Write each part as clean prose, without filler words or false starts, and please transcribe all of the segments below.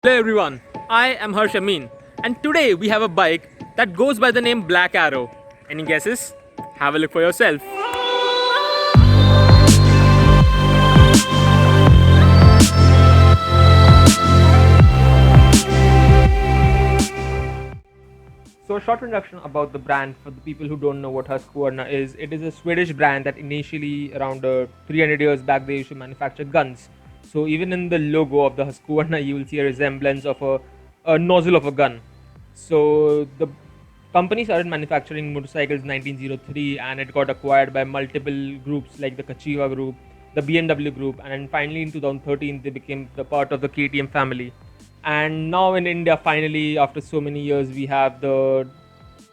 Hello everyone, I am Harsh Amin and today we have a bike that goes by the name Black Arrow. Any guesses? Have a look for yourself. So a short introduction about the brand for the people who don't know what Husqvarna is. It is a Swedish brand that initially around 300 years back they used to manufacture guns. So even in the logo of the Husqvarna you will see a resemblance of a nozzle of a gun. So the company started manufacturing motorcycles in 1903 and it got acquired by multiple groups like the Kachiva group, the BMW group, and then finally in 2013 they became the part of the KTM family. And now in India, finally, after so many years, we have the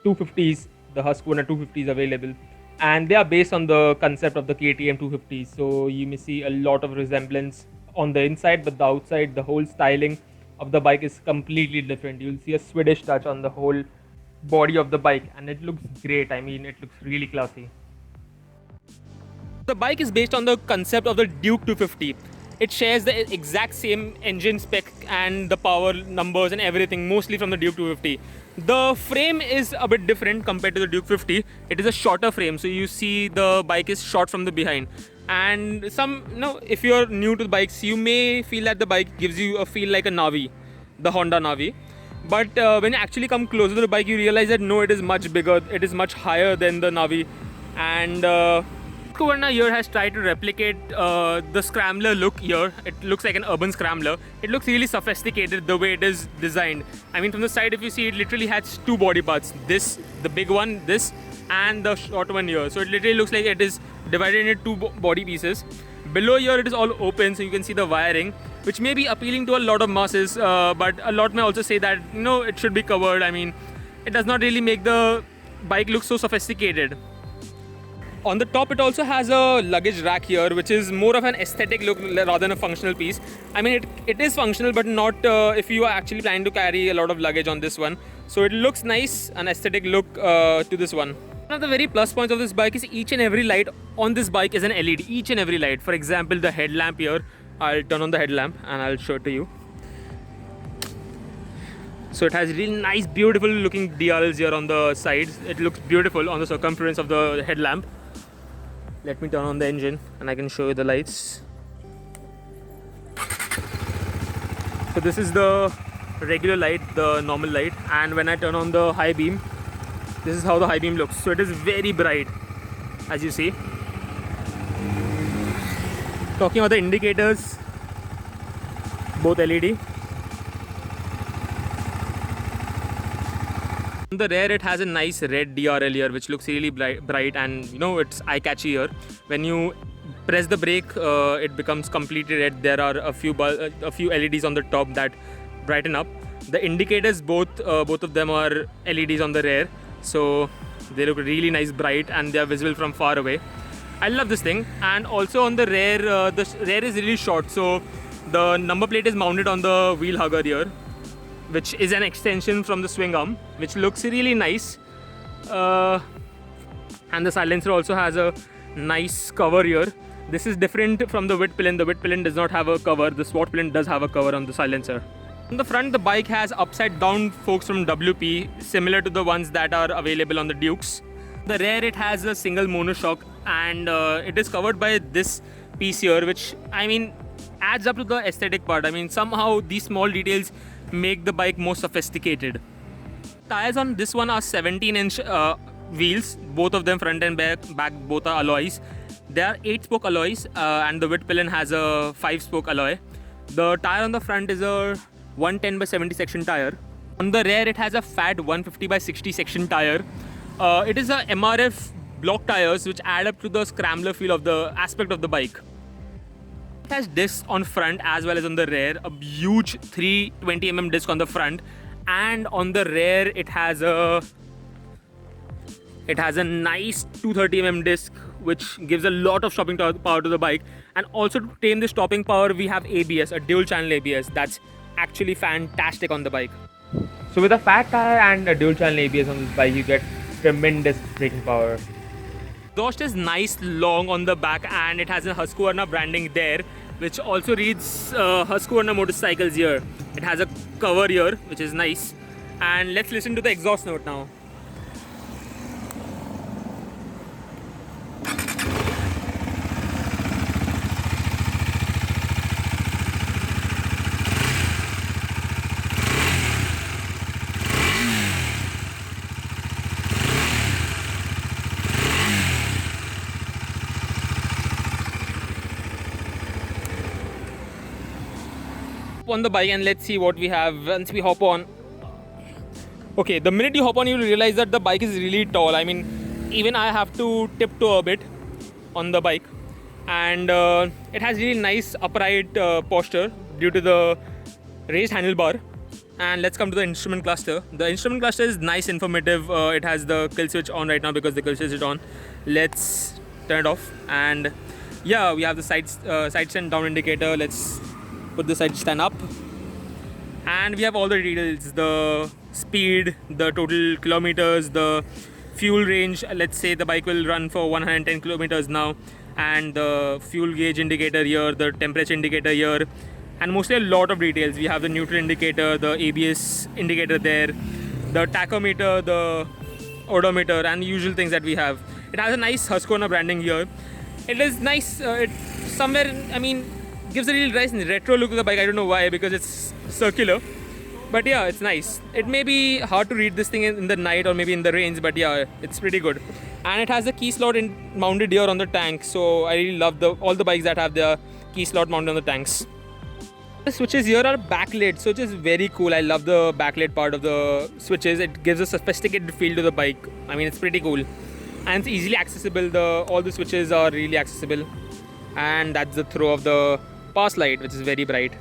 250s, the Husqvarna 250s available, and they are based on the concept of the KTM 250s. So you may see a lot of resemblance on the inside, but the outside, the whole styling of the bike is completely different. You'll see a Swedish touch on the whole body of the bike, and it looks great. I mean, it looks really classy. The bike is based on the concept of the Duke 250. It shares the exact same engine spec and the power numbers and everything, mostly from the Duke 250. The frame is a bit different compared to the Duke 50. It is a shorter frame, so you see the bike is short from the behind. And if you're new to the bikes, you may feel that the bike gives you a feel like a Navi, the Honda Navi. But when you actually come closer to the bike, you realize that no, it is much bigger. It is much higher than the Navi, and Husqvarna here has tried to replicate the scrambler look here. It looks like an urban scrambler. It looks really sophisticated the way it is designed. I mean, from the side, if you see, it literally has two body parts. This, the big one, this, and the short one here. So it literally looks like it is divided into two body pieces. Below here, it is all open, so you can see the wiring, which may be appealing to a lot of masses, but a lot may also say that, it should be covered. I mean, it does not really make the bike look so sophisticated. On the top, it also has a luggage rack here, which is more of an aesthetic look rather than a functional piece. I mean, it is functional, but not if you are actually planning to carry a lot of luggage on this one. So it looks nice, an aesthetic look to this one. One of the very plus points of this bike is each and every light on this bike is an LED. Each and every light. For example, the headlamp here. I'll turn on the headlamp and I'll show it to you. So it has really nice, beautiful looking DRLs here on the sides. It looks beautiful on the circumference of the headlamp. Let me turn on the engine and I can show you the lights. So this is the regular light, the normal light, and when I turn on the high beam, this is how the high beam looks. So it is very bright, as you see. Talking about the indicators, both LED. On the rear, it has a nice red DRL here, which looks really bright, and it's eye-catchy here. When you press the brake, it becomes completely red. There are a few LEDs on the top that brighten up. The indicators, both of them are LEDs on the rear, so they look really nice, bright, and they are visible from far away. I love this thing. And also on the rear is really short, so the number plate is mounted on the wheel hugger here, which is an extension from the swing arm, which looks really nice. And the silencer also has a nice cover here. This is different from the Whitpillion. The Whitpillion does not have a cover. The Swatpillion does have a cover on the silencer. On the front, the bike has upside down forks from WP, similar to the ones that are available on the Dukes. The rear, it has a single monoshock, and it is covered by this piece here, which, I mean, adds up to the aesthetic part. I mean, somehow these small details make the bike more sophisticated. Tires on this one are 17-inch wheels, both of them front and back both are alloys. They are 8-spoke alloys, and the Whitpillion has a 5-spoke alloy. The tire on the front is a 110 by 70 section tire. On the rear, it has a fat 150 by 60 section tire. It is a MRF block tires, which add up to the scrambler feel of the aspect of the bike. It has discs on front as well as on the rear, a huge 320mm disc on the front, and on the rear it has a nice 230mm disc, which gives a lot of stopping power to the bike. And also to tame the stopping power, we have ABS, a dual channel ABS. That's actually fantastic on the bike. So with a fat tire and a dual channel ABS on this bike, you get tremendous braking power. Exhaust is nice long on the back, and it has a Husqvarna branding there, which also reads Husqvarna motorcycles here. It has a cover here, which is nice. And let's listen to the exhaust note now. On the bike and let's see what we have once we hop on. Okay, the minute you hop on, you realize that the bike is really tall. I mean, even I have to tiptoe a bit on the bike, and it has really nice upright posture due to the raised handlebar. And let's come to the instrument cluster. The instrument cluster is nice, informative. It has the kill switch on right now because the kill switch is on. Let's turn it off, and yeah, we have the side stand down indicator. Let's put the side stand up, and we have all the details: the speed, the total kilometers, the fuel range. Let's say the bike will run for 110 kilometers now, and the fuel gauge indicator here, the temperature indicator here, and mostly a lot of details. We have the neutral indicator, the ABS indicator there, the tachometer, the odometer, and the usual things that we have. It has a nice Husqvarna branding here. It is nice. It somewhere, I mean, gives a really nice retro look to the bike. I don't know why, because it's circular. But yeah, it's nice. It may be hard to read this thing in the night or maybe in the rains, but yeah, it's pretty good. And it has the key slot mounted here on the tank. So I really love all the bikes that have the key slot mounted on the tanks. The switches here are backlit, so it is very cool. I love the backlit part of the switches. It gives a sophisticated feel to the bike. I mean, it's pretty cool. And it's easily accessible. All the switches are really accessible. And that's the throw of the pass light, which is very bright.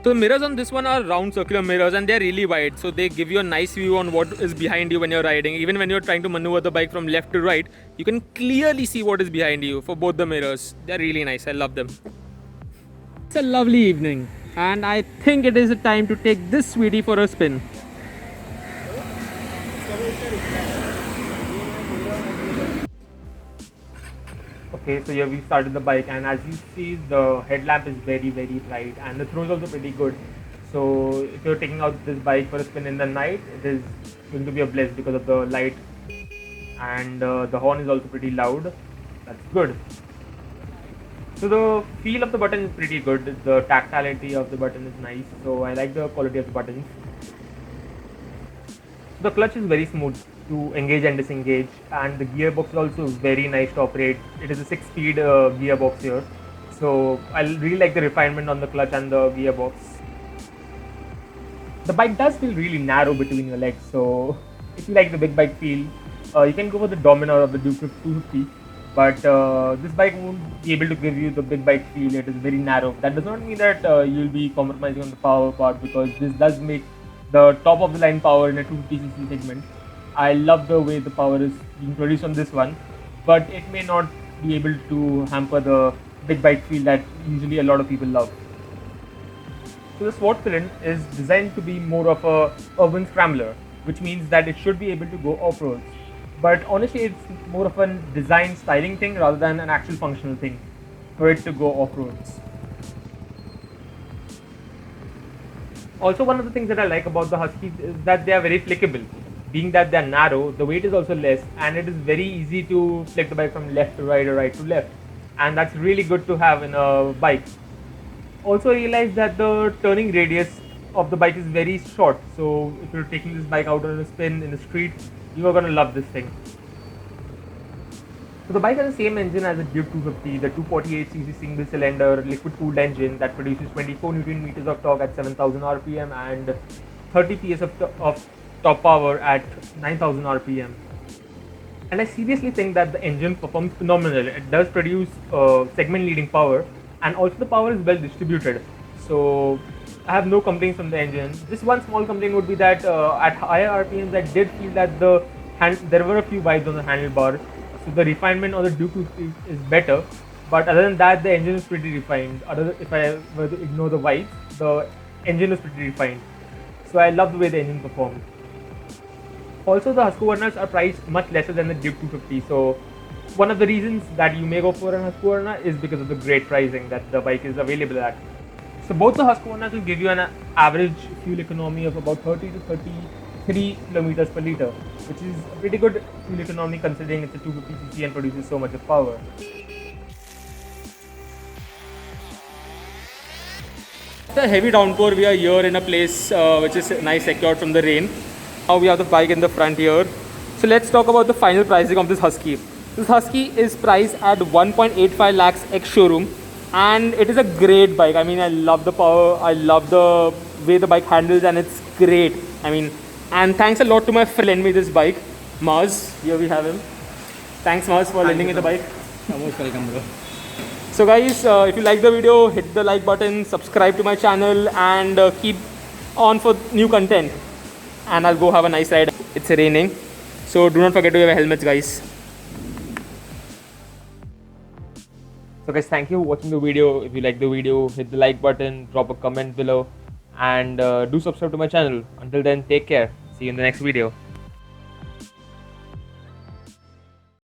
So the mirrors on this one are round circular mirrors, and they're really wide, so they give you a nice view on what is behind you when you're riding. Even when you're trying to maneuver the bike from left to right, you can clearly see what is behind you for both the mirrors. They're really nice. I love them. It's a lovely evening, and I think it is a time to take this sweetie for a spin. Okay, so here we started the bike, and as you see, the headlamp is very bright, and the throw is also pretty good. So if you're taking out this bike for a spin in the night, it is going to be a bliss because of the light, and the horn is also pretty loud. That's good. So the feel of the button is pretty good. The tactility of the button is nice, so I like the quality of the buttons. The clutch is very smooth to engage and disengage, and the gearbox is also very nice to operate. It is a 6-speed gearbox here, so I really like the refinement on the clutch and the gearbox. The bike does feel really narrow between your legs, so if you like the big bike feel, you can go for the Dominar of the Duke 250, but this bike won't be able to give you the big bike feel. It is very narrow. That does not mean that you'll be compromising on the power part, because this does make the top of the line power in a 250cc segment. I love the way the power is being produced on this one, but it may not be able to hamper the big bike feel that usually a lot of people love. So the Sword Sprint is designed to be more of a urban scrambler, which means that it should be able to go off-roads. But honestly, it's more of a design styling thing rather than an actual functional thing for it to go off-roads. Also, one of the things that I like about the Huskies is that they are very flickable. Being that they are narrow, the weight is also less, and it is very easy to flick the bike from left to right or right to left, and that's really good to have in a bike. Also realize that the turning radius of the bike is very short, so if you're taking this bike out on a spin in the street, you are going to love this thing. So the bike has the same engine as the Duke 250, the 248cc single cylinder liquid cooled engine that produces 24 Newton meters of torque at 7000 rpm and 30 PS of top power at 9000 rpm. And I seriously think that the engine performs phenomenal. It does produce segment leading power, and also the power is well distributed. So I have no complaints from the engine. Just one small complaint would be that at higher RPMs I did feel that there were a few vibes on the handlebar. So the refinement on the Duke 250 is better, but other than that the engine is pretty refined. If I were to ignore the vibes, the engine is pretty refined. So I love the way the engine performs. Also, the Husqvarnas are priced much lesser than the Duke 250, so one of the reasons that you may go for an Husqvarna is because of the great pricing that the bike is available at. So both the Husqvarnas will give you an average fuel economy of about 30 to 33 kilometers per liter, which is a pretty good fuel economy considering it's a 250cc and produces so much of power. After a heavy downpour, we are here in a place which is nice, secured from the rain. Now we have the bike in the front here. So let's talk about the final pricing of this Husky. This Husky is priced at 1.85 lakhs ex showroom, and it is a great bike. I mean, I love the power, I love the way the bike handles, and it's great. I mean, and thanks a lot to my friend lend me this bike, Mars. Here we have him. Thanks, Mars, for lending me the bike. You're most welcome, bro. So guys, if you like the video, hit the like button, subscribe to my channel, and keep on for new content. And I'll go have a nice ride. It's raining, so do not forget to wear helmets, guys. So guys, thank you for watching the video. If you like the video, hit the like button, drop a comment below, and do subscribe to my channel. Until then, take care. See you in the next video.